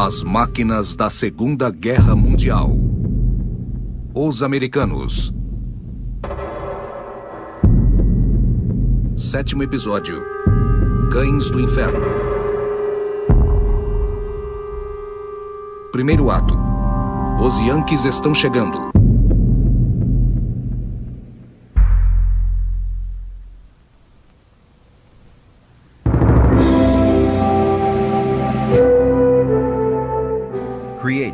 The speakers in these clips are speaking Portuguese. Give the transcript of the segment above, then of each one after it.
As máquinas da Segunda Guerra Mundial. Os americanos. 7º episódio. Cães do Inferno. Primeiro ato. Os Yankees estão chegando.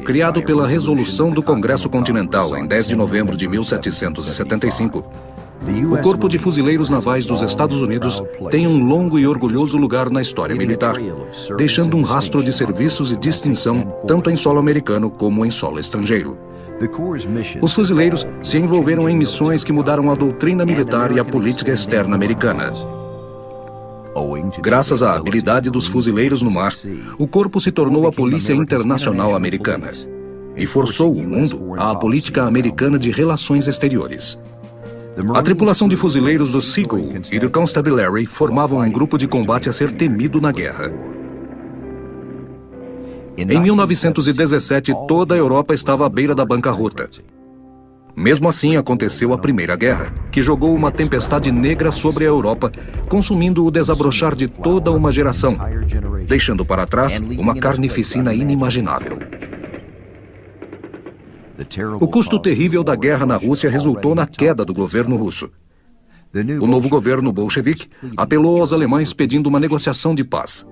Criado pela Resolução do Congresso Continental em 10 de novembro de 1775, o Corpo de Fuzileiros Navais dos Estados Unidos tem um longo e orgulhoso lugar na história militar, deixando um rastro de serviços e distinção tanto em solo americano como em solo estrangeiro. Os fuzileiros se envolveram em missões que mudaram a doutrina militar e a política externa americana. Graças à habilidade dos fuzileiros no mar, o corpo se tornou a Polícia Internacional Americana e forçou o mundo à política americana de relações exteriores. A tripulação de fuzileiros do Seagull e do Constabulary formavam um grupo de combate a ser temido na guerra. Em 1917, toda a Europa estava à beira da bancarrota. Mesmo assim, aconteceu a Primeira Guerra, que jogou uma tempestade negra sobre a Europa, consumindo o desabrochar de toda uma geração, deixando para trás uma carnificina inimaginável. O custo terrível da guerra na Rússia resultou na queda do governo russo. O novo governo bolchevique apelou aos alemães pedindo uma negociação de paz.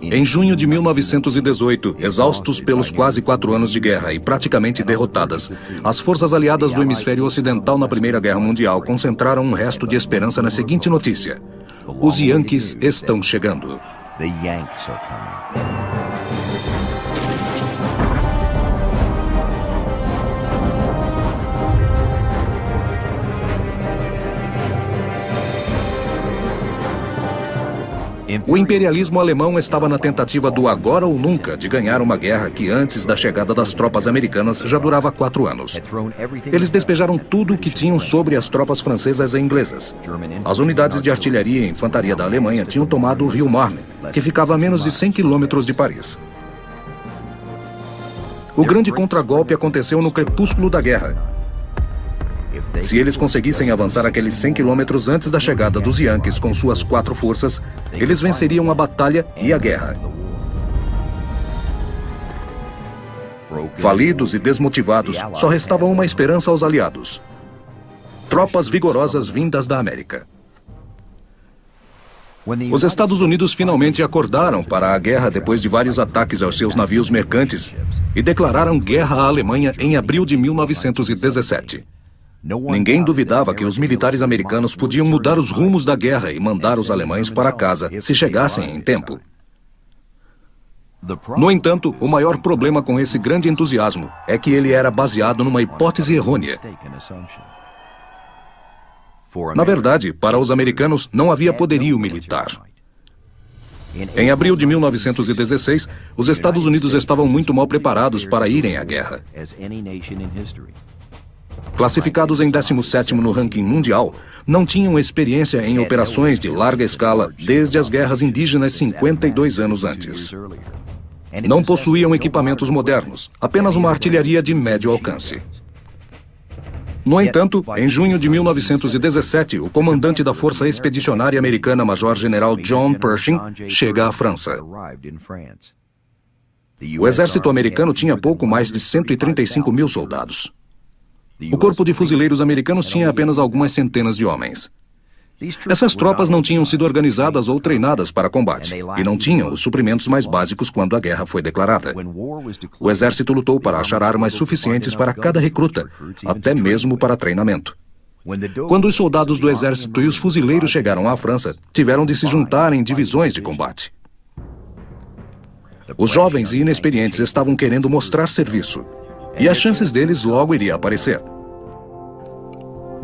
Em junho de 1918, exaustos pelos quase 4 anos de guerra e praticamente derrotadas, as forças aliadas do hemisfério ocidental na Primeira Guerra Mundial concentraram um resto de esperança na seguinte notícia: os Yankees estão chegando. O imperialismo alemão estava na tentativa do agora ou nunca de ganhar uma guerra que antes da chegada das tropas americanas já durava 4 anos. Eles despejaram tudo o que tinham sobre as tropas francesas e inglesas. As unidades de artilharia e infantaria da Alemanha tinham tomado o rio Marne, que ficava a menos de 100 quilômetros de Paris. O grande contragolpe aconteceu no crepúsculo da guerra. Se eles conseguissem avançar aqueles 100 quilômetros antes da chegada dos Yankees com suas 4 forças, eles venceriam a batalha e a guerra. Falidos e desmotivados, só restava uma esperança aos aliados: tropas vigorosas vindas da América. Os Estados Unidos finalmente acordaram para a guerra depois de vários ataques aos seus navios mercantes e declararam guerra à Alemanha em abril de 1917. Ninguém duvidava que os militares americanos podiam mudar os rumos da guerra e mandar os alemães para casa se chegassem em tempo. No entanto, o maior problema com esse grande entusiasmo é que ele era baseado numa hipótese errônea. Na verdade, para os americanos não havia poderio militar. Em abril de 1916, os Estados Unidos estavam muito mal preparados para irem à guerra. Classificados em 17º no ranking mundial, não tinham experiência em operações de larga escala desde as guerras indígenas 52 anos antes. Não possuíam equipamentos modernos, apenas uma artilharia de médio alcance. No entanto, em junho de 1917, o comandante da Força Expedicionária Americana, Major-General John Pershing, chega à França. O exército americano tinha pouco mais de 135 mil soldados. O corpo de fuzileiros americanos tinha apenas algumas centenas de homens. Essas tropas não tinham sido organizadas ou treinadas para combate e não tinham os suprimentos mais básicos quando a guerra foi declarada. O exército lutou para achar armas suficientes para cada recruta, até mesmo para treinamento. Quando os soldados do exército e os fuzileiros chegaram à França, tiveram de se juntar em divisões de combate. Os jovens e inexperientes estavam querendo mostrar serviço, e as chances deles logo iriam aparecer.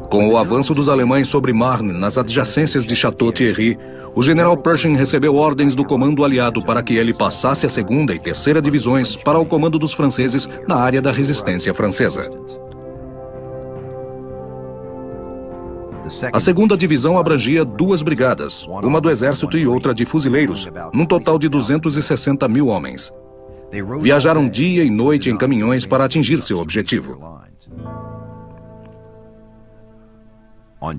Com o avanço dos alemães sobre Marne, nas adjacências de Château-Thierry, o general Pershing recebeu ordens do comando aliado para que ele passasse a 2ª e 3ª divisões para o comando dos franceses na área da resistência francesa. A segunda divisão abrangia 2 brigadas, uma do exército e outra de fuzileiros, num total de 260 mil homens. Viajaram dia e noite em caminhões para atingir seu objetivo.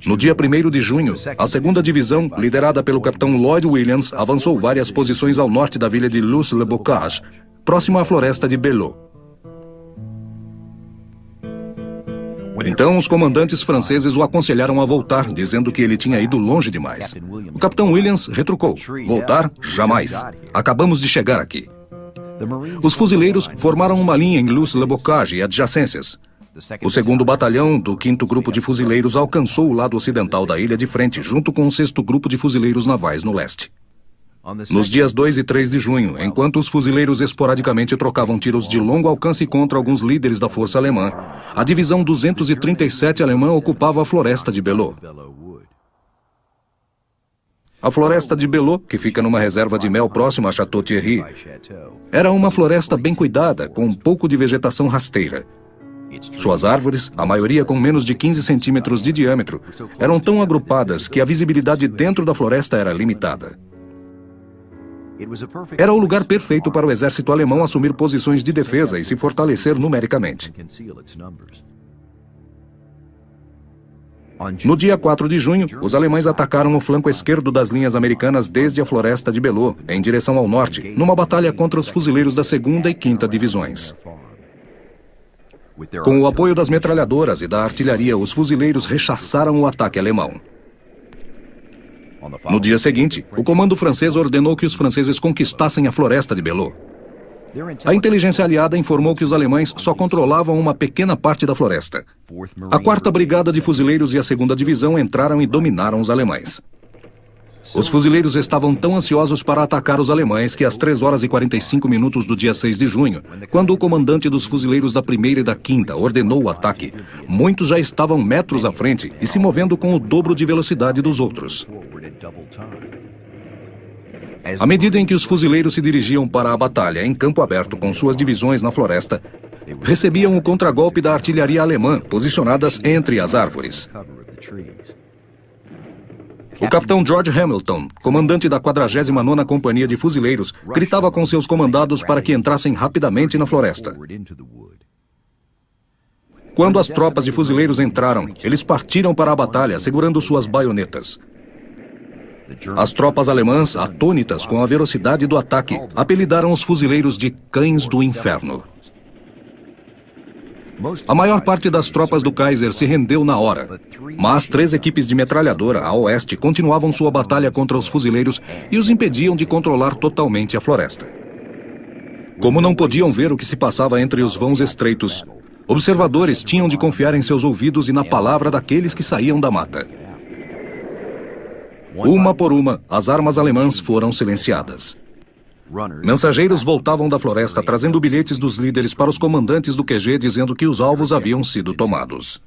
No dia 1º de junho, a segunda divisão, liderada pelo capitão Lloyd Williams, avançou várias posições ao norte da vila de Luz-le-Bocage, próximo à floresta de Belleau. Então, os comandantes franceses o aconselharam a voltar, dizendo que ele tinha ido longe demais. O capitão Williams retrucou: "Voltar? Jamais. Acabamos de chegar aqui." Os fuzileiros formaram uma linha em Luz-le-Bocage e adjacências. O 2º batalhão do 5º grupo de fuzileiros alcançou o lado ocidental da ilha de frente, junto com o 6º grupo de fuzileiros navais no leste. Nos dias 2 e 3 de junho, enquanto os fuzileiros esporadicamente trocavam tiros de longo alcance contra alguns líderes da força alemã, a divisão 237 alemã ocupava a floresta de Belleau. A floresta de Belleau, que fica numa reserva de mel próxima a Château Thierry, era uma floresta bem cuidada, com um pouco de vegetação rasteira. Suas árvores, a maioria com menos de 15 centímetros de diâmetro, eram tão agrupadas que a visibilidade dentro da floresta era limitada. Era o lugar perfeito para o exército alemão assumir posições de defesa e se fortalecer numericamente. No dia 4 de junho, os alemães atacaram o flanco esquerdo das linhas americanas desde a floresta de Belleau, em direção ao norte, numa batalha contra os fuzileiros da 2ª e 5ª divisões. Com o apoio das metralhadoras e da artilharia, os fuzileiros rechaçaram o ataque alemão. No dia seguinte, o comando francês ordenou que os franceses conquistassem a floresta de Belleau. A inteligência aliada informou que os alemães só controlavam uma pequena parte da floresta. A 4ª Brigada de Fuzileiros e a 2ª Divisão entraram e dominaram os alemães. Os fuzileiros estavam tão ansiosos para atacar os alemães que às 3 horas e 45 minutos do dia 6 de junho, quando o comandante dos fuzileiros da 1ª e da 5ª ordenou o ataque, muitos já estavam metros à frente e se movendo com o dobro de velocidade dos outros. À medida em que os fuzileiros se dirigiam para a batalha em campo aberto com suas divisões na floresta, recebiam o contragolpe da artilharia alemã, posicionadas entre as árvores. O capitão George Hamilton, comandante da 49ª Companhia de Fuzileiros, gritava com seus comandados para que entrassem rapidamente na floresta. Quando as tropas de fuzileiros entraram, eles partiram para a batalha, segurando suas baionetas. As tropas alemãs, atônitas com a velocidade do ataque, apelidaram os fuzileiros de Cães do Inferno. A maior parte das tropas do Kaiser se rendeu na hora, mas 3 equipes de metralhadora a oeste continuavam sua batalha contra os fuzileiros e os impediam de controlar totalmente a floresta. Como não podiam ver o que se passava entre os vãos estreitos, observadores tinham de confiar em seus ouvidos e na palavra daqueles que saíam da mata. Uma por uma, as armas alemãs foram silenciadas. Mensageiros voltavam da floresta trazendo bilhetes dos líderes para os comandantes do QG dizendo que os alvos haviam sido tomados.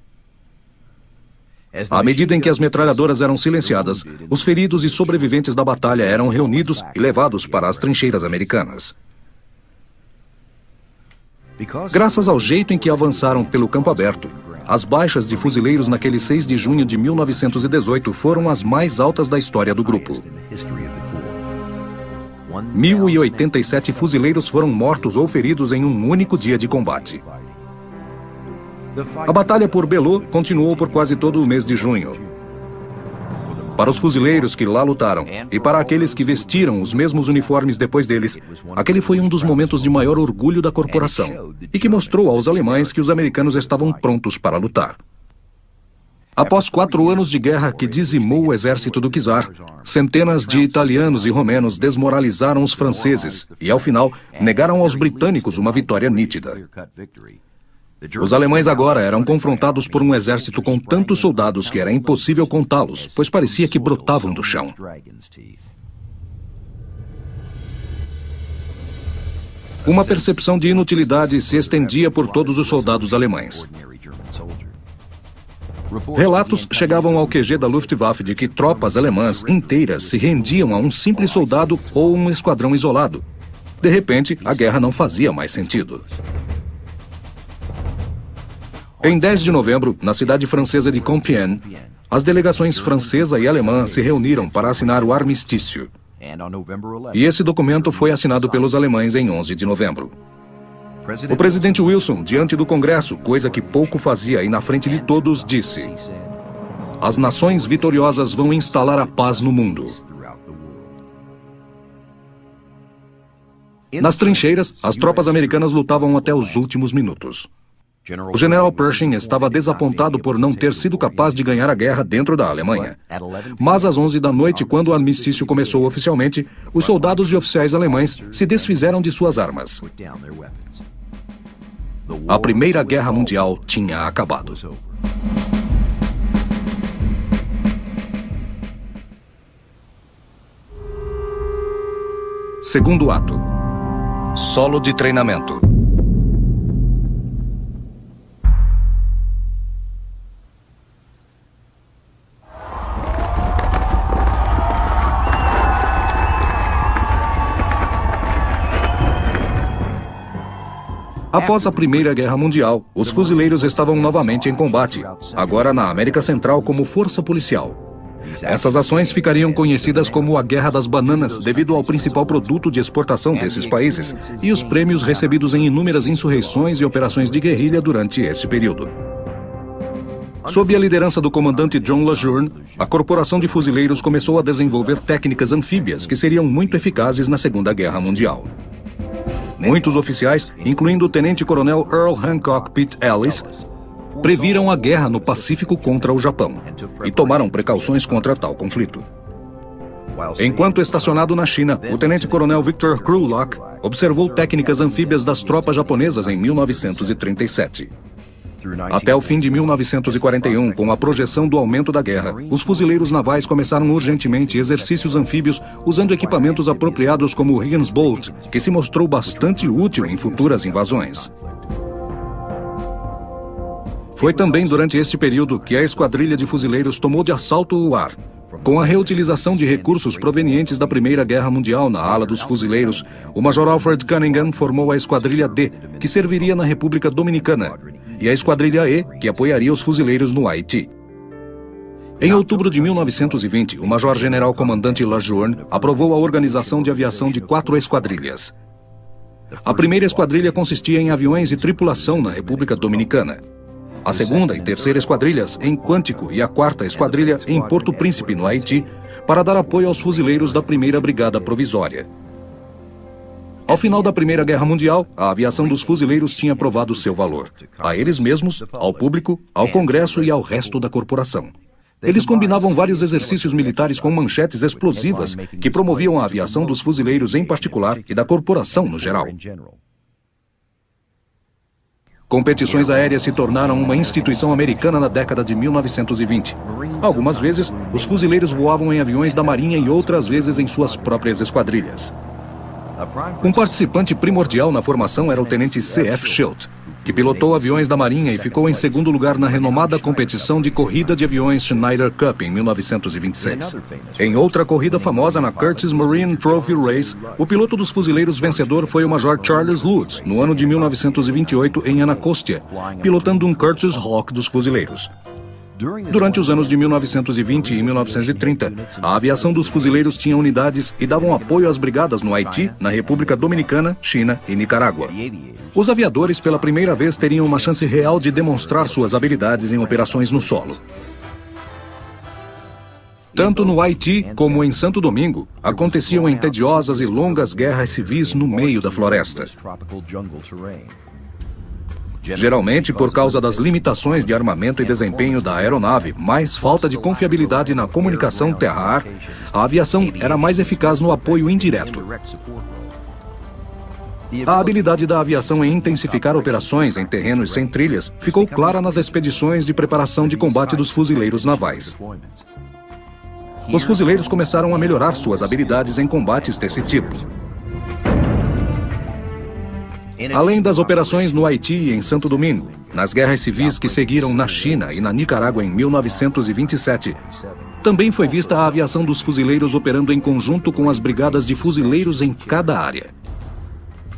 À medida em que as metralhadoras eram silenciadas, os feridos e sobreviventes da batalha eram reunidos e levados para as trincheiras americanas. Graças ao jeito em que avançaram pelo campo aberto, as baixas de fuzileiros naquele 6 de junho de 1918 foram as mais altas da história do grupo. 1.087 fuzileiros foram mortos ou feridos em um único dia de combate. A batalha por Belleau continuou por quase todo o mês de junho. Para os fuzileiros que lá lutaram e para aqueles que vestiram os mesmos uniformes depois deles, aquele foi um dos momentos de maior orgulho da corporação e que mostrou aos alemães que os americanos estavam prontos para lutar. Após 4 anos de guerra que dizimou o exército do czar, centenas de italianos e romenos desmoralizaram os franceses e, ao final, negaram aos britânicos uma vitória nítida. Os alemães agora eram confrontados por um exército com tantos soldados que era impossível contá-los, pois parecia que brotavam do chão. Uma percepção de inutilidade se estendia por todos os soldados alemães. Relatos chegavam ao QG da Luftwaffe de que tropas alemãs inteiras se rendiam a um simples soldado ou um esquadrão isolado. De repente, a guerra não fazia mais sentido. Em 10 de novembro, na cidade francesa de Compiègne, As delegações francesa e alemã se reuniram para assinar o armistício. E esse documento foi assinado pelos alemães em 11 de novembro. O presidente Wilson, diante do Congresso, coisa que pouco fazia e na frente de todos, disse: "As nações vitoriosas vão instalar a paz no mundo." Nas trincheiras, as tropas americanas lutavam até os últimos minutos. O general Pershing estava desapontado por não ter sido capaz de ganhar a guerra dentro da Alemanha. Mas às 11 da noite, quando o armistício começou oficialmente, os soldados e oficiais alemães se desfizeram de suas armas. A Primeira Guerra Mundial tinha acabado. Segundo ato. Solo de treinamento. Após a Primeira Guerra Mundial, os fuzileiros estavam novamente em combate, agora na América Central como força policial. Essas ações ficariam conhecidas como a Guerra das Bananas, devido ao principal produto de exportação desses países e os prêmios recebidos em inúmeras insurreições e operações de guerrilha durante esse período. Sob a liderança do comandante John LeJeune, a Corporação de Fuzileiros começou a desenvolver técnicas anfíbias que seriam muito eficazes na Segunda Guerra Mundial. Muitos oficiais, incluindo o tenente-coronel Earl Hancock Pitt Ellis, previram a guerra no Pacífico contra o Japão e tomaram precauções contra tal conflito. Enquanto estacionado na China, o tenente-coronel Victor Krulak observou técnicas anfíbias das tropas japonesas em 1937. Até o fim de 1941, com a projeção do aumento da guerra, os fuzileiros navais começaram urgentemente exercícios anfíbios usando equipamentos apropriados como o Higgins Bolt, que se mostrou bastante útil em futuras invasões. Foi também durante este período que a esquadrilha de fuzileiros tomou de assalto o ar. Com a reutilização de recursos provenientes da Primeira Guerra Mundial na ala dos fuzileiros, o Major Alfred Cunningham formou a Esquadrilha D, que serviria na República Dominicana, e a Esquadrilha E, que apoiaria os fuzileiros no Haiti. Em outubro de 1920, o Major-General Comandante LeJeune aprovou a organização de aviação de 4 esquadrilhas. A primeira esquadrilha consistia em aviões e tripulação na República Dominicana. A segunda e terceira esquadrilhas em Quantico e a quarta esquadrilha em Porto Príncipe, no Haiti, para dar apoio aos fuzileiros da Primeira Brigada Provisória. Ao final da Primeira Guerra Mundial, a aviação dos fuzileiros tinha provado seu valor, a eles mesmos, ao público, ao Congresso e ao resto da corporação. Eles combinavam vários exercícios militares com manchetes explosivas que promoviam a aviação dos fuzileiros em particular e da corporação no geral. Competições aéreas se tornaram uma instituição americana na década de 1920. Algumas vezes, os fuzileiros voavam em aviões da Marinha e outras vezes em suas próprias esquadrilhas. Um participante primordial na formação era o tenente C.F. Schilt, que pilotou aviões da Marinha e ficou em segundo lugar na renomada competição de corrida de aviões Schneider Cup em 1926. Em outra corrida famosa na Curtiss Marine Trophy Race, o piloto dos fuzileiros vencedor foi o Major Charles Lutz, no ano de 1928 em Anacostia, pilotando um Curtiss Hawk dos fuzileiros. Durante os anos de 1920 e 1930, a aviação dos fuzileiros tinha unidades e davam apoio às brigadas no Haiti, na República Dominicana, China e Nicarágua. Os aviadores, pela primeira vez, teriam uma chance real de demonstrar suas habilidades em operações no solo. Tanto no Haiti como em Santo Domingo, aconteciam entediosas e longas guerras civis no meio da floresta. Geralmente por causa das limitações de armamento e desempenho da aeronave, mais falta de confiabilidade na comunicação terra-ar, a aviação era mais eficaz no apoio indireto. A habilidade da aviação em intensificar operações em terrenos sem trilhas ficou clara nas expedições de preparação de combate dos fuzileiros navais. Os fuzileiros começaram a melhorar suas habilidades em combates desse tipo. Além das operações no Haiti e em Santo Domingo, nas guerras civis que seguiram na China e na Nicarágua em 1927, também foi vista a aviação dos fuzileiros operando em conjunto com as brigadas de fuzileiros em cada área.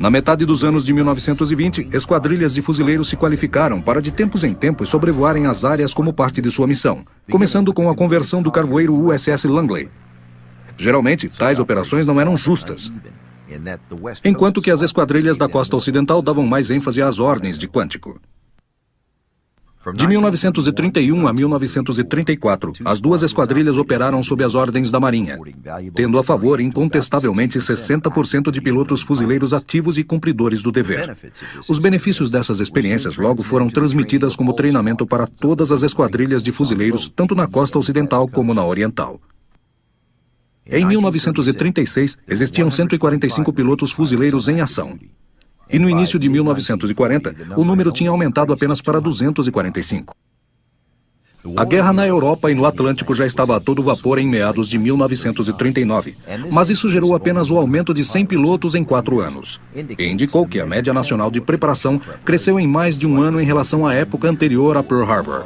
Na metade dos anos de 1920, esquadrilhas de fuzileiros se qualificaram para de tempos em tempos sobrevoarem as áreas como parte de sua missão, começando com a conversão do carvoeiro USS Langley. Geralmente, tais operações não eram justas, enquanto que as esquadrilhas da costa ocidental davam mais ênfase às ordens de Quantico. De 1931 a 1934, as duas esquadrilhas operaram sob as ordens da Marinha, tendo a favor incontestavelmente 60% de pilotos fuzileiros ativos e cumpridores do dever. Os benefícios dessas experiências logo foram transmitidas como treinamento para todas as esquadrilhas de fuzileiros, tanto na costa ocidental como na oriental. Em 1936, existiam 145 pilotos fuzileiros em ação. E no início de 1940, o número tinha aumentado apenas para 245. A guerra na Europa e no Atlântico já estava a todo vapor em meados de 1939, mas isso gerou apenas o aumento de 100 pilotos em 4 anos, e indicou que a média nacional de preparação cresceu em mais de um ano em relação à época anterior a Pearl Harbor.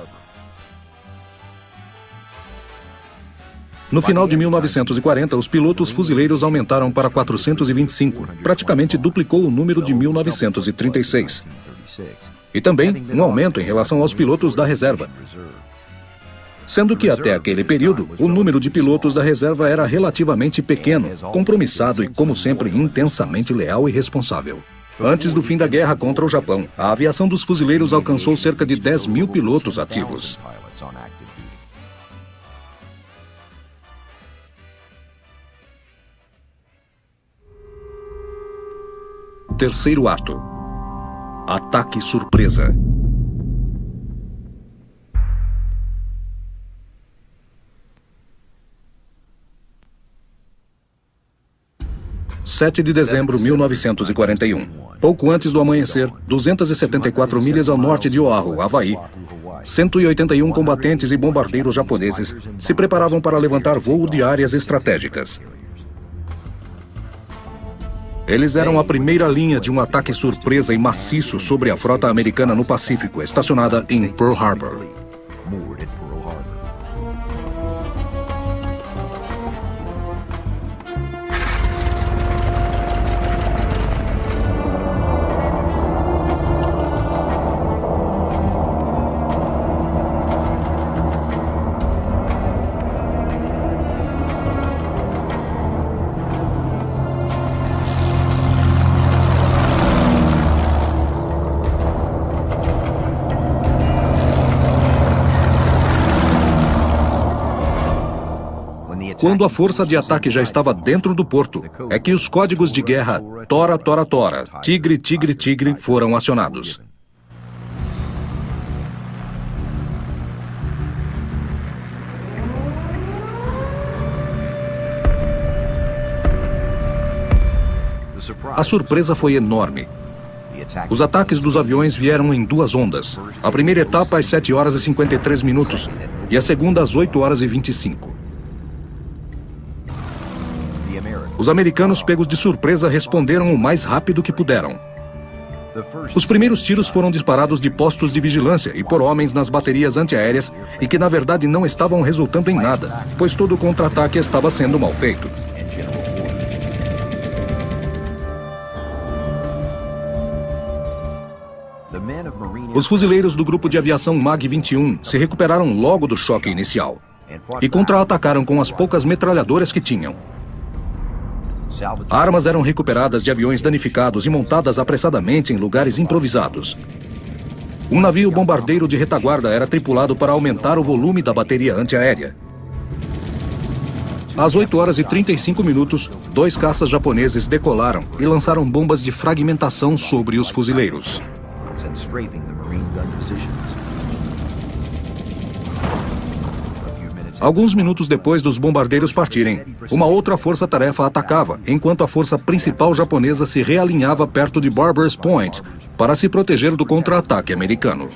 No final de 1940, os pilotos fuzileiros aumentaram para 425, praticamente duplicou o número de 1936. E também um aumento em relação aos pilotos da reserva. Sendo que até aquele período, o número de pilotos da reserva era relativamente pequeno, compromissado e, como sempre, intensamente leal e responsável. Antes do fim da guerra contra o Japão, a aviação dos fuzileiros alcançou cerca de 10 mil pilotos ativos. Terceiro ato. Ataque surpresa. (7 de dezembro de 1941). Pouco antes do amanhecer, 274 milhas ao norte de Oahu, Havaí, 181 combatentes e bombardeiros japoneses se preparavam para levantar voo de áreas estratégicas. Eles eram a primeira linha de um ataque surpresa e maciço sobre a frota americana no Pacífico, estacionada em Pearl Harbor. Quando a força de ataque já estava dentro do porto, é que os códigos de guerra Tora, Tora, Tora, Tigre, Tigre, Tigre foram acionados. A surpresa foi enorme. Os ataques dos aviões vieram em 2 ondas. A primeira etapa às 7 horas e 53 minutos e a segunda às 8 horas e 25. Os americanos, pegos de surpresa, responderam o mais rápido que puderam. Os primeiros tiros foram disparados de postos de vigilância e por homens nas baterias antiaéreas e que, na verdade, não estavam resultando em nada, pois todo o contra-ataque estava sendo mal feito. Os fuzileiros do grupo de aviação MAG-21 se recuperaram logo do choque inicial e contra-atacaram com as poucas metralhadoras que tinham. Armas eram recuperadas de aviões danificados e montadas apressadamente em lugares improvisados. Um navio bombardeiro de retaguarda era tripulado para aumentar o volume da bateria antiaérea. Às 8 horas e 35 minutos, 2 caças japoneses decolaram e lançaram bombas de fragmentação sobre os fuzileiros. Alguns minutos depois dos bombardeiros partirem, uma outra força-tarefa atacava, enquanto a força principal japonesa se realinhava perto de Barbers Point para se proteger do contra-ataque americano.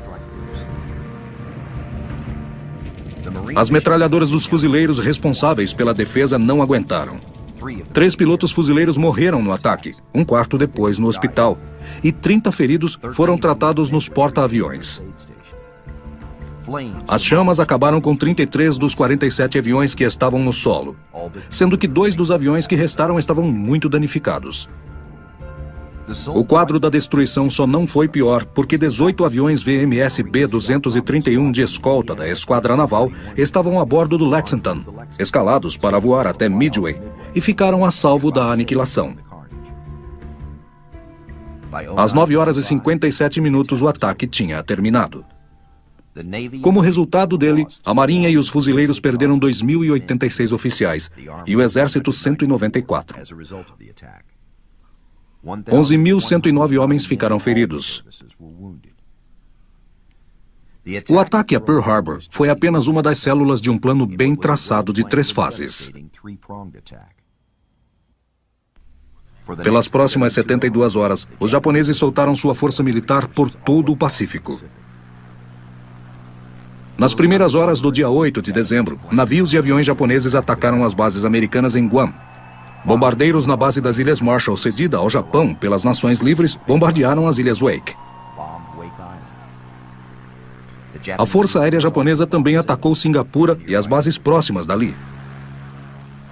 As metralhadoras dos fuzileiros responsáveis pela defesa não aguentaram. 3 pilotos fuzileiros morreram no ataque, 1/4 depois no hospital, e 30 feridos foram tratados nos porta-aviões. As chamas acabaram com 33 dos 47 aviões que estavam no solo, sendo que 2 dos aviões que restaram estavam muito danificados. O quadro da destruição só não foi pior porque 18 aviões VMS B-231 de escolta da Esquadra Naval estavam a bordo do Lexington, escalados para voar até Midway, e ficaram a salvo da aniquilação. Às 9h57 o ataque tinha terminado. Como resultado dele, a Marinha e os fuzileiros perderam 2.086 oficiais e o Exército 194. 11.109 homens ficaram feridos. O ataque a Pearl Harbor foi apenas uma das células de um plano bem traçado de 3 fases. Pelas próximas 72 horas, os japoneses soltaram sua força militar por todo o Pacífico. Nas primeiras horas do dia 8 de dezembro, navios e aviões japoneses atacaram as bases americanas em Guam. Bombardeiros na base das Ilhas Marshall, cedida ao Japão pelas Nações Livres, bombardearam as Ilhas Wake. A Força Aérea Japonesa também atacou Singapura e as bases próximas dali.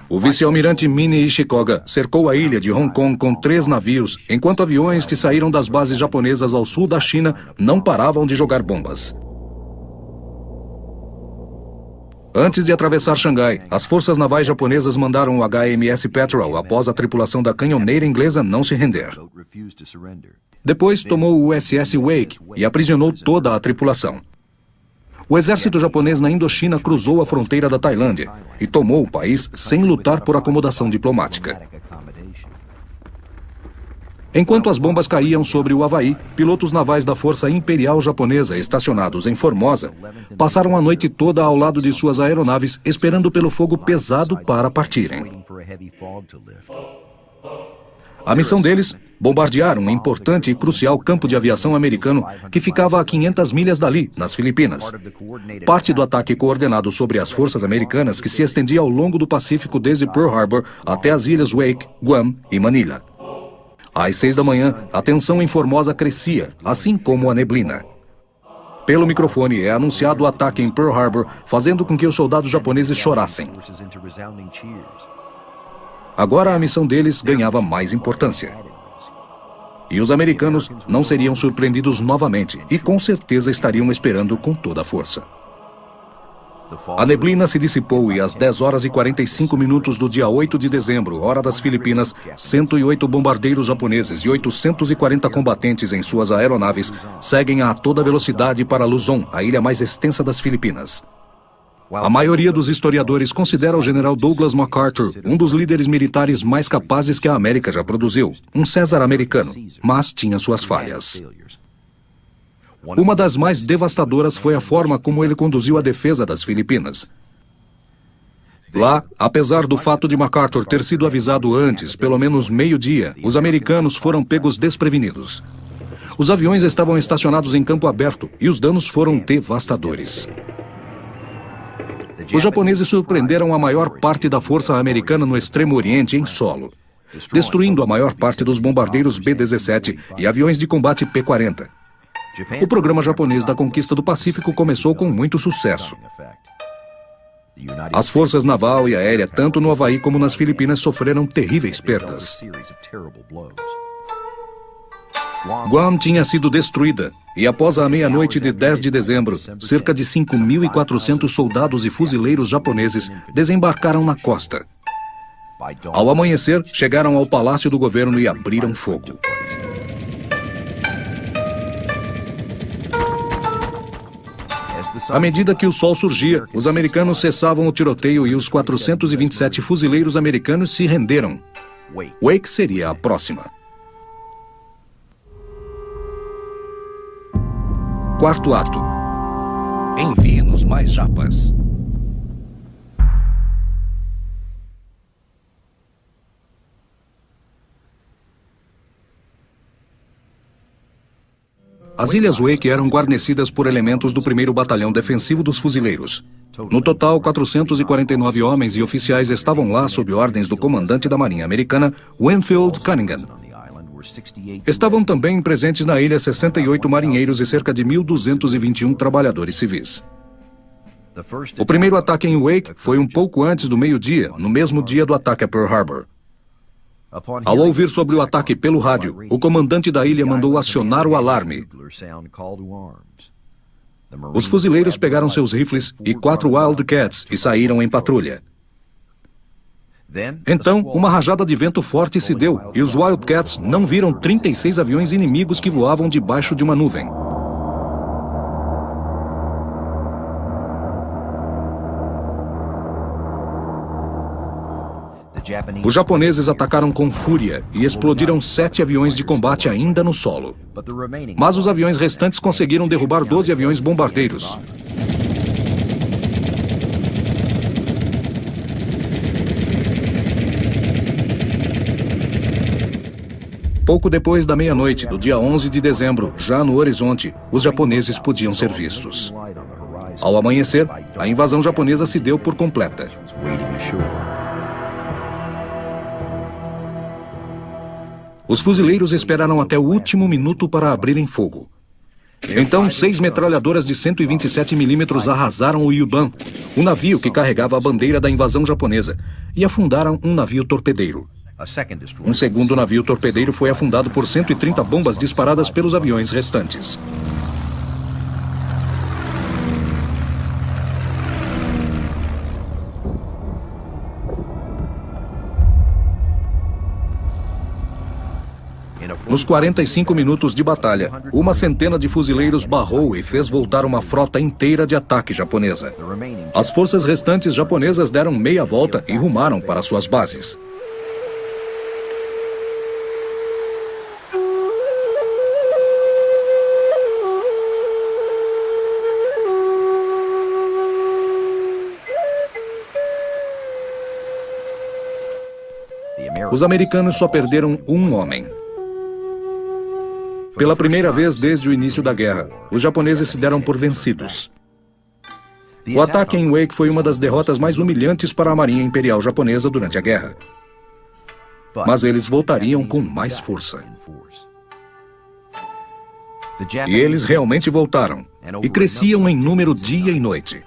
O vice-almirante Mine Ishikaga cercou a ilha de Hong Kong com 3 navios, enquanto aviões que saíram das bases japonesas ao sul da China não paravam de jogar bombas. Antes de atravessar Xangai, as forças navais japonesas mandaram o HMS Petrel após a tripulação da canhoneira inglesa não se render. Depois tomou o USS Wake e aprisionou toda a tripulação. O exército japonês na Indochina cruzou a fronteira da Tailândia e tomou o país sem lutar por acomodação diplomática. Enquanto as bombas caíam sobre o Havaí, pilotos navais da Força Imperial Japonesa estacionados em Formosa passaram a noite toda ao lado de suas aeronaves esperando pelo fogo pesado para partirem. A missão deles, bombardear um importante e crucial campo de aviação americano que ficava a 500 milhas dali, nas Filipinas. Parte do ataque coordenado sobre as forças americanas que se estendia ao longo do Pacífico desde Pearl Harbor até as ilhas Wake, Guam e Manila. Às 6 da manhã, a tensão em Formosa crescia, assim como a neblina. Pelo microfone é anunciado o ataque em Pearl Harbor, fazendo com que os soldados japoneses chorassem. Agora a missão deles ganhava mais importância. E os americanos não seriam surpreendidos novamente e com certeza estariam esperando com toda a força. A neblina se dissipou e às 10h45 do dia 8 de dezembro, hora das Filipinas, 108 bombardeiros japoneses e 840 combatentes em suas aeronaves seguem a toda velocidade para Luzon, a ilha mais extensa das Filipinas. A maioria dos historiadores considera o general Douglas MacArthur um dos líderes militares mais capazes que a América já produziu, um César americano, mas tinha suas falhas. Uma das mais devastadoras foi a forma como ele conduziu a defesa das Filipinas. Lá, apesar do fato de MacArthur ter sido avisado antes, pelo menos meio-dia, os americanos foram pegos desprevenidos. Os aviões estavam estacionados em campo aberto e os danos foram devastadores. Os japoneses surpreenderam a maior parte da força americana no Extremo Oriente em solo, destruindo a maior parte dos bombardeiros B-17 e aviões de combate P-40. O programa japonês da conquista do Pacífico começou com muito sucesso. As forças naval e aérea, tanto no Havaí como nas Filipinas, sofreram terríveis perdas. Guam tinha sido destruída e após a meia-noite de 10 de dezembro, cerca de 5.400 soldados e fuzileiros japoneses desembarcaram na costa. Ao amanhecer, chegaram ao palácio do governo e abriram fogo. À medida que o sol surgia, os americanos cessavam o tiroteio e os 427 fuzileiros americanos se renderam. Wake seria a próxima. Quarto ato. Envie-nos mais japas. As Ilhas Wake eram guarnecidas por elementos do 1º Batalhão Defensivo dos Fuzileiros. No total, 449 homens e oficiais estavam lá sob ordens do comandante da Marinha Americana, Winfield Cunningham. Estavam também presentes na ilha 68 marinheiros e cerca de 1.221 trabalhadores civis. O primeiro ataque em Wake foi um pouco antes do meio-dia, no mesmo dia do ataque a Pearl Harbor. Ao ouvir sobre o ataque pelo rádio, o comandante da ilha mandou acionar o alarme. Os fuzileiros pegaram seus rifles e 4 Wildcats e saíram em patrulha. Então, uma rajada de vento forte se deu e os Wildcats não viram 36 aviões inimigos que voavam debaixo de uma nuvem. Os japoneses atacaram com fúria e explodiram 7 aviões de combate ainda no solo. Mas os aviões restantes conseguiram derrubar 12 aviões bombardeiros. Pouco depois da meia-noite do dia 11 de dezembro, já no horizonte, os japoneses podiam ser vistos. Ao amanhecer, a invasão japonesa se deu por completa. Os fuzileiros esperaram até o último minuto para abrirem fogo. Então, 6 metralhadoras de 127 milímetros arrasaram o Yuban, o navio que carregava a bandeira da invasão japonesa, e afundaram um navio torpedeiro. Um segundo navio torpedeiro foi afundado por 130 bombas disparadas pelos aviões restantes. Nos 45 minutos de batalha, uma centena de fuzileiros barrou e fez voltar uma frota inteira de ataque japonesa. As forças restantes japonesas deram meia volta e rumaram para suas bases. Os americanos só perderam um homem. Pela primeira vez desde o início da guerra, os japoneses se deram por vencidos. O ataque em Wake foi uma das derrotas mais humilhantes para a Marinha Imperial Japonesa durante a guerra. Mas eles voltariam com mais força. E eles realmente voltaram, e cresciam em número dia e noite.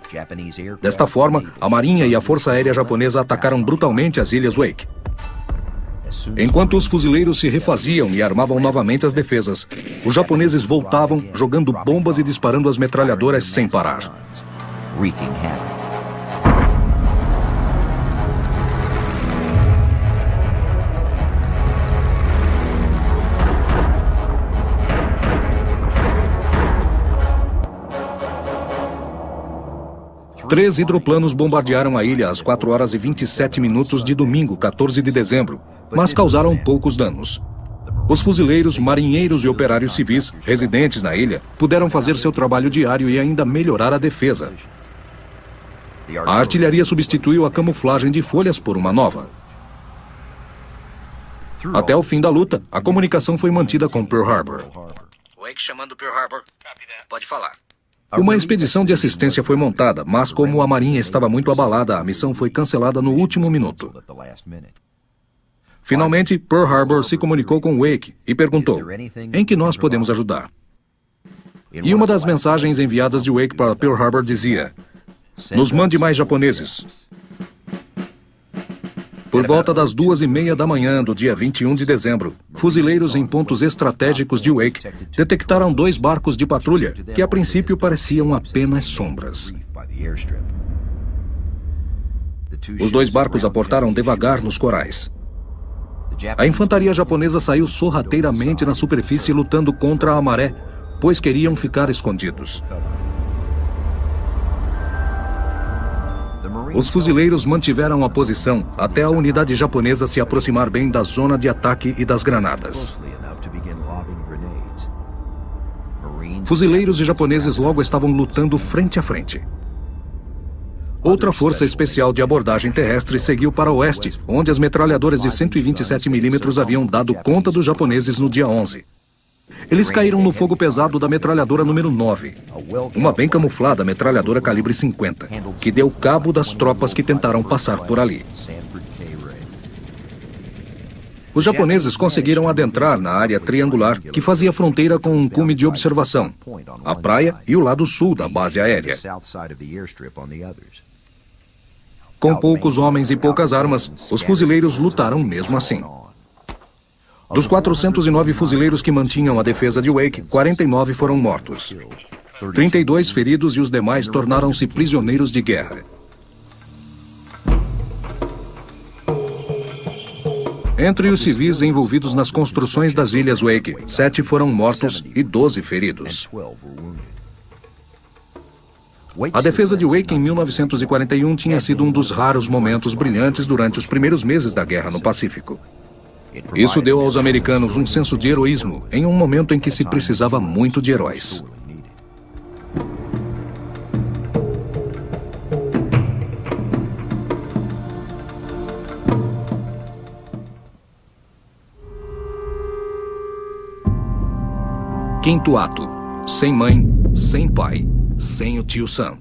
Desta forma, a Marinha e a Força Aérea Japonesa atacaram brutalmente as ilhas Wake. Enquanto os fuzileiros se refaziam e armavam novamente as defesas, os japoneses voltavam, jogando bombas e disparando as metralhadoras sem parar. 3 hidroplanos bombardearam a ilha às 4 horas e 27 minutos de domingo, 14 de dezembro, mas causaram poucos danos. Os fuzileiros, marinheiros e operários civis residentes na ilha puderam fazer seu trabalho diário e ainda melhorar a defesa. A artilharia substituiu a camuflagem de folhas por uma nova. Até o fim da luta, a comunicação foi mantida com Pearl Harbor. Wake chamando Pearl Harbor. Pode falar. Uma expedição de assistência foi montada, mas como a Marinha estava muito abalada, a missão foi cancelada no último minuto. Finalmente, Pearl Harbor se comunicou com Wake e perguntou: em que nós podemos ajudar? E uma das mensagens enviadas de Wake para Pearl Harbor dizia: nos mande mais japoneses. Por volta das 2:30 da manhã do dia 21 de dezembro, fuzileiros em pontos estratégicos de Wake detectaram 2 barcos de patrulha que a princípio pareciam apenas sombras. Os 2 barcos aportaram devagar nos corais. A infantaria japonesa saiu sorrateiramente na superfície lutando contra a maré, pois queriam ficar escondidos. Os fuzileiros mantiveram a posição até a unidade japonesa se aproximar bem da zona de ataque e das granadas. Fuzileiros e japoneses logo estavam lutando frente a frente. Outra força especial de abordagem terrestre seguiu para o oeste, onde as metralhadoras de 127 milímetros haviam dado conta dos japoneses no dia 11. Eles caíram no fogo pesado da metralhadora número 9, uma bem camuflada metralhadora calibre 50, que deu cabo das tropas que tentaram passar por ali. Os japoneses conseguiram adentrar na área triangular que fazia fronteira com um cume de observação, a praia e o lado sul da base aérea. Com poucos homens e poucas armas, os fuzileiros lutaram mesmo assim. Dos 409 fuzileiros que mantinham a defesa de Wake, 49 foram mortos. 32 feridos e os demais tornaram-se prisioneiros de guerra. Entre os civis envolvidos nas construções das ilhas Wake, 7 foram mortos e 12 feridos. A defesa de Wake em 1941 tinha sido um dos raros momentos brilhantes durante os primeiros meses da guerra no Pacífico. Isso deu aos americanos um senso de heroísmo em um momento em que se precisava muito de heróis. Quinto ato. Sem mãe, sem pai, sem o tio Sam.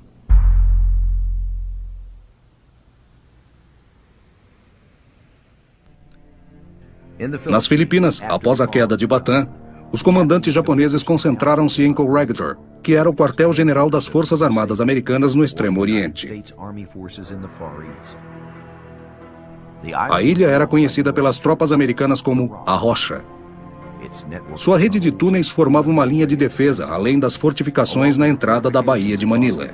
Nas Filipinas, após a queda de Bataan, os comandantes japoneses concentraram-se em Corregidor, que era o quartel-general das Forças Armadas Americanas no Extremo Oriente. A ilha era conhecida pelas tropas americanas como a Rocha. Sua rede de túneis formava uma linha de defesa, além das fortificações na entrada da Baía de Manila.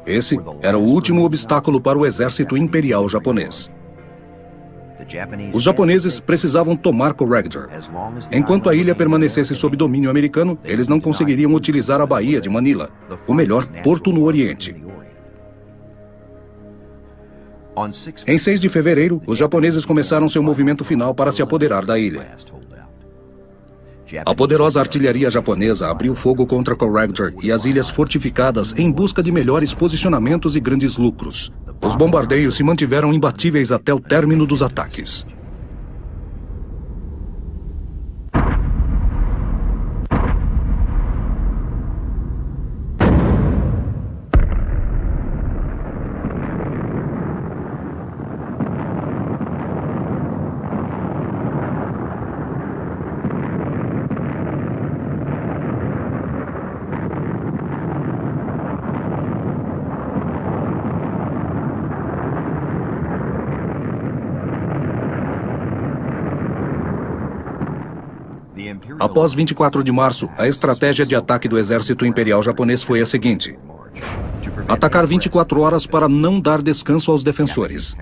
Esse era o último obstáculo para o exército imperial japonês. Os japoneses precisavam tomar Corregidor. Enquanto a ilha permanecesse sob domínio americano, eles não conseguiriam utilizar a Baía de Manila, o melhor porto no Oriente. Em 6 de fevereiro, os japoneses começaram seu movimento final para se apoderar da ilha. A poderosa artilharia japonesa abriu fogo contra Corregidor e as ilhas fortificadas em busca de melhores posicionamentos e grandes lucros. Os bombardeios se mantiveram imbatíveis até o término dos ataques. Após 24 de março, a estratégia de ataque do exército imperial japonês foi a seguinte: atacar 24 horas para não dar descanso aos defensores.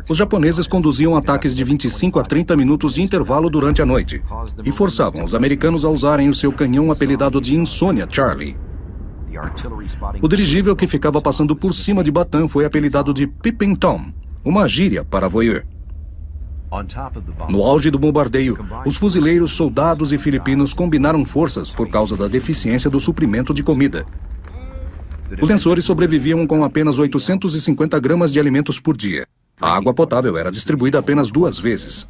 Os japoneses conduziam ataques de 25 a 30 minutos de intervalo durante a noite e forçavam os americanos a usarem o seu canhão apelidado de Insônia Charlie. O dirigível que ficava passando por cima de Bataan foi apelidado de Peeping Tom, uma gíria para voyeur. No auge do bombardeio, os fuzileiros, soldados e filipinos combinaram forças por causa da deficiência do suprimento de comida. Os defensores sobreviviam com apenas 850 gramas de alimentos por dia. A água potável era distribuída apenas 2 vezes.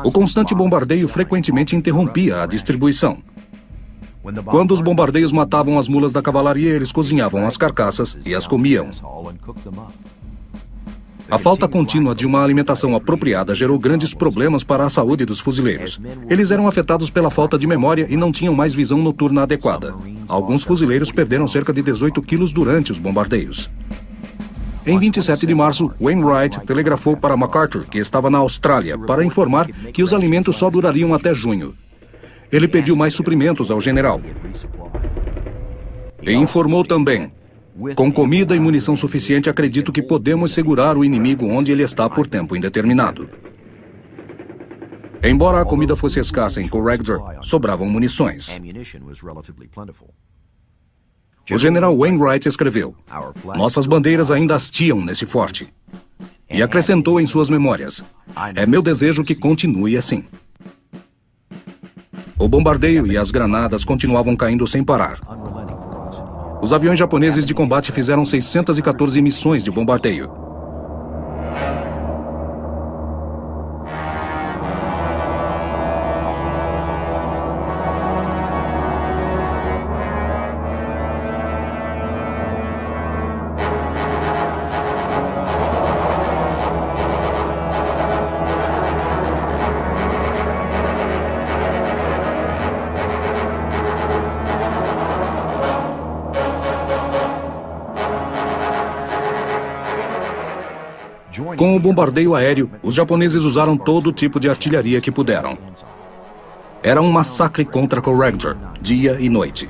O constante bombardeio frequentemente interrompia a distribuição. Quando os bombardeios matavam as mulas da cavalaria, eles cozinhavam as carcaças e as comiam. A falta contínua de uma alimentação apropriada gerou grandes problemas para a saúde dos fuzileiros. Eles eram afetados pela falta de memória e não tinham mais visão noturna adequada. Alguns fuzileiros perderam cerca de 18 quilos durante os bombardeios. Em 27 de março, Wainwright telegrafou para MacArthur, que estava na Austrália, para informar que os alimentos só durariam até junho. Ele pediu mais suprimentos ao general. E informou também: com comida e munição suficiente, acredito que podemos segurar o inimigo onde ele está por tempo indeterminado. Embora a comida fosse escassa em Corregidor, sobravam munições. O general Wainwright escreveu: nossas bandeiras ainda hastiam nesse forte. E acrescentou em suas memórias: é meu desejo que continue assim. O bombardeio e as granadas continuavam caindo sem parar. Os aviões japoneses de combate fizeram 614 missões de bombardeio. Com o bombardeio aéreo, os japoneses usaram todo tipo de artilharia que puderam. Era um massacre contra Corregidor, dia e noite.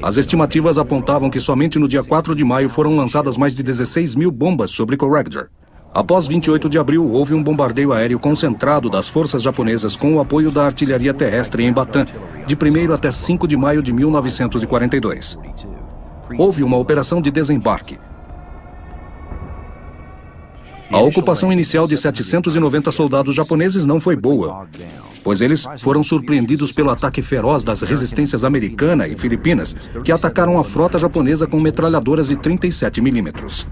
As estimativas apontavam que somente no dia 4 de maio foram lançadas mais de 16 mil bombas sobre Corregidor. Após 28 de abril, houve um bombardeio aéreo concentrado das forças japonesas com o apoio da artilharia terrestre em Bataan, de 1º até 5 de maio de 1942. Houve uma operação de desembarque. A ocupação inicial de 790 soldados japoneses não foi boa, pois eles foram surpreendidos pelo ataque feroz das resistências americana e filipinas, que atacaram a frota japonesa com metralhadoras de 37 milímetros.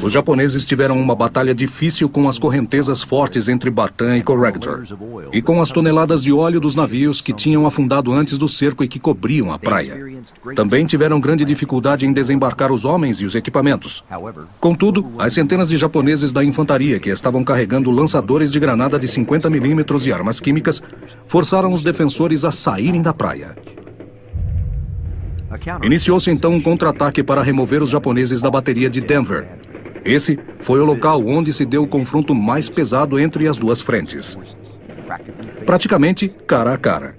Os japoneses tiveram uma batalha difícil com as correntezas fortes entre Bataan e Corregidor, e com as toneladas de óleo dos navios que tinham afundado antes do cerco e que cobriam a praia. Também tiveram grande dificuldade em desembarcar os homens e os equipamentos. Contudo, as centenas de japoneses da infantaria que estavam carregando lançadores de granada de 50 milímetros e armas químicas forçaram os defensores a saírem da praia. Iniciou-se então um contra-ataque para remover os japoneses da bateria de Denver. Esse foi o local onde se deu o confronto mais pesado entre as duas frentes. Praticamente cara a cara.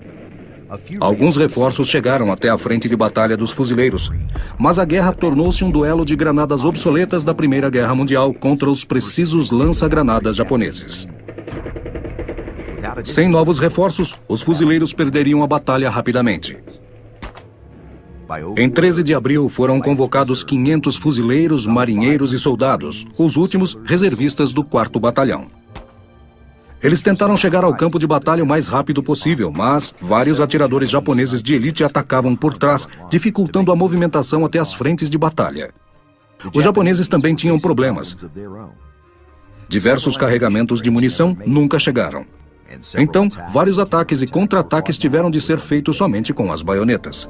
Alguns reforços chegaram até a frente de batalha dos fuzileiros, mas a guerra tornou-se um duelo de granadas obsoletas da Primeira Guerra Mundial contra os precisos lança-granadas japoneses. Sem novos reforços, os fuzileiros perderiam a batalha rapidamente. Em 13 de abril foram convocados 500 fuzileiros, marinheiros e soldados, os últimos reservistas do 4º Batalhão. Eles tentaram chegar ao campo de batalha o mais rápido possível, mas vários atiradores japoneses de elite atacavam por trás, dificultando a movimentação até as frentes de batalha. Os japoneses também tinham problemas. Diversos carregamentos de munição nunca chegaram. Então, vários ataques e contra-ataques tiveram de ser feitos somente com as baionetas.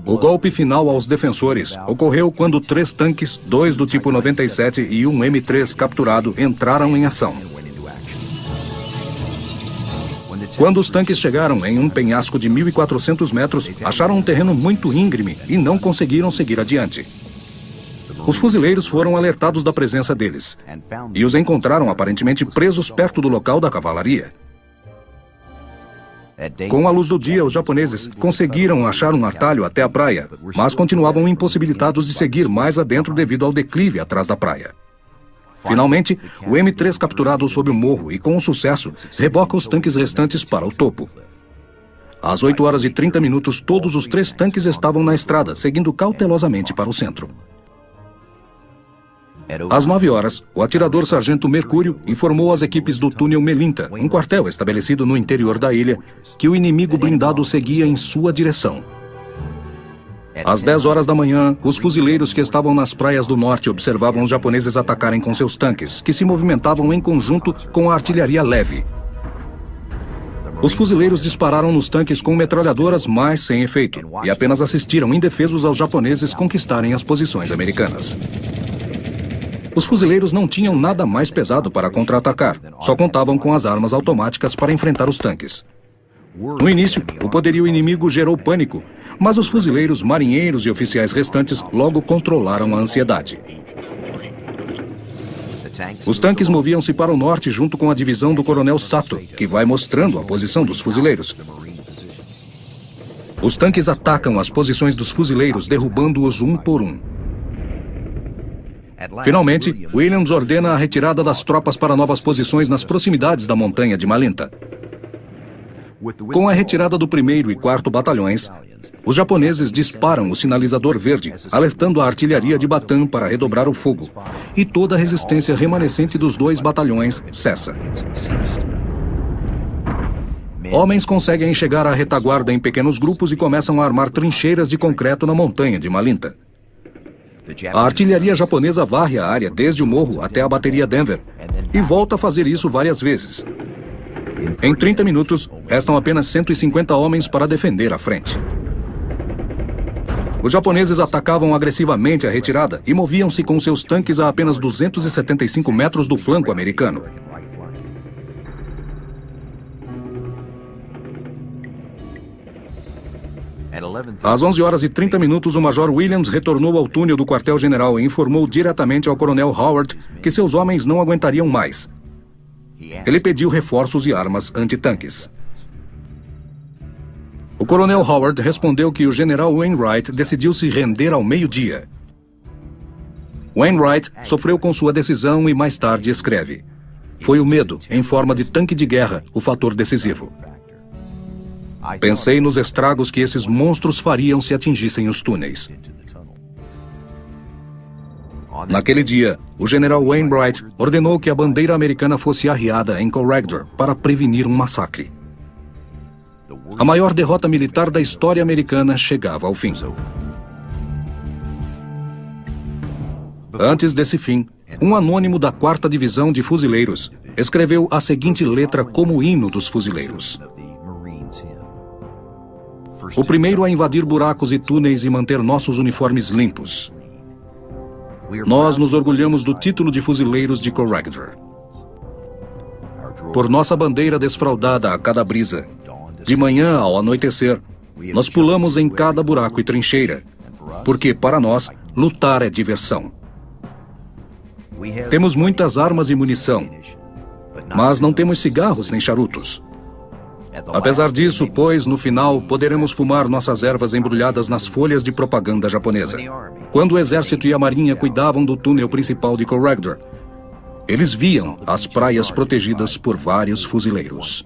O golpe final aos defensores ocorreu quando 3 tanques, 2 do tipo 97 e um M3 capturado, entraram em ação. Quando os tanques chegaram em um penhasco de 1.400 metros, acharam um terreno muito íngreme e não conseguiram seguir adiante. Os fuzileiros foram alertados da presença deles e os encontraram aparentemente presos perto do local da cavalaria. Com a luz do dia, os japoneses conseguiram achar um atalho até a praia, mas continuavam impossibilitados de seguir mais adentro devido ao declive atrás da praia. Finalmente, o M3 capturado sob o morro e com sucesso, reboca os tanques restantes para o topo. Às 8h30, todos os 3 tanques estavam na estrada, seguindo cautelosamente para o centro. Às 9h, o atirador Sargento Mercúrio informou às equipes do túnel Melinta, um quartel estabelecido no interior da ilha, que o inimigo blindado seguia em sua direção. Às 10h da manhã, os fuzileiros que estavam nas praias do norte observavam os japoneses atacarem com seus tanques, que se movimentavam em conjunto com a artilharia leve. Os fuzileiros dispararam nos tanques com metralhadoras, mas sem efeito, e apenas assistiram indefesos aos japoneses conquistarem as posições americanas. Os fuzileiros não tinham nada mais pesado para contra-atacar, só contavam com as armas automáticas para enfrentar os tanques. No início, o poderio inimigo gerou pânico, mas os fuzileiros, marinheiros e oficiais restantes logo controlaram a ansiedade. Os tanques moviam-se para o norte junto com a divisão do coronel Sato, que vai mostrando a posição dos fuzileiros. Os tanques atacam as posições dos fuzileiros, derrubando-os um por um. Finalmente, Williams ordena a retirada das tropas para novas posições nas proximidades da montanha de Malinta. Com a retirada do 1º e 4º batalhões, os japoneses disparam o sinalizador verde, alertando a artilharia de Bataan para redobrar o fogo, e toda a resistência remanescente dos 2 batalhões cessa. Homens conseguem chegar à retaguarda em pequenos grupos e começam a armar trincheiras de concreto na montanha de Malinta. A artilharia japonesa varre a área desde o morro até a bateria Denver e volta a fazer isso várias vezes. Em 30 minutos, restam apenas 150 homens para defender a frente. Os japoneses atacavam agressivamente a retirada e moviam-se com seus tanques a apenas 275 metros do flanco americano. Às 11 horas e 30 minutos, o Major Williams retornou ao túnel do quartel-general e informou diretamente ao Coronel Howard que seus homens não aguentariam mais. Ele pediu reforços e armas antitanques. O Coronel Howard respondeu que o General Wainwright decidiu se render ao meio-dia. Wainwright sofreu com sua decisão e mais tarde escreve: "Foi o medo, em forma de tanque de guerra, o fator decisivo. Pensei nos estragos que esses monstros fariam se atingissem os túneis." Naquele dia, o general Wainwright ordenou que a bandeira americana fosse arriada em Corregidor para prevenir um massacre. A maior derrota militar da história americana chegava ao fim. Antes desse fim, um anônimo da 4ª Divisão de Fuzileiros escreveu a seguinte letra como hino dos fuzileiros: "O primeiro a invadir buracos e túneis e manter nossos uniformes limpos. Nós nos orgulhamos do título de fuzileiros de Corregidor. Por nossa bandeira desfraldada a cada brisa, de manhã ao anoitecer, nós pulamos em cada buraco e trincheira, porque para nós, lutar é diversão. Temos muitas armas e munição, mas não temos cigarros nem charutos. Apesar disso, pois, no final, poderemos fumar nossas ervas embrulhadas nas folhas de propaganda japonesa. Quando o exército e a marinha cuidavam do túnel principal de Corregidor, eles viam as praias protegidas por vários fuzileiros."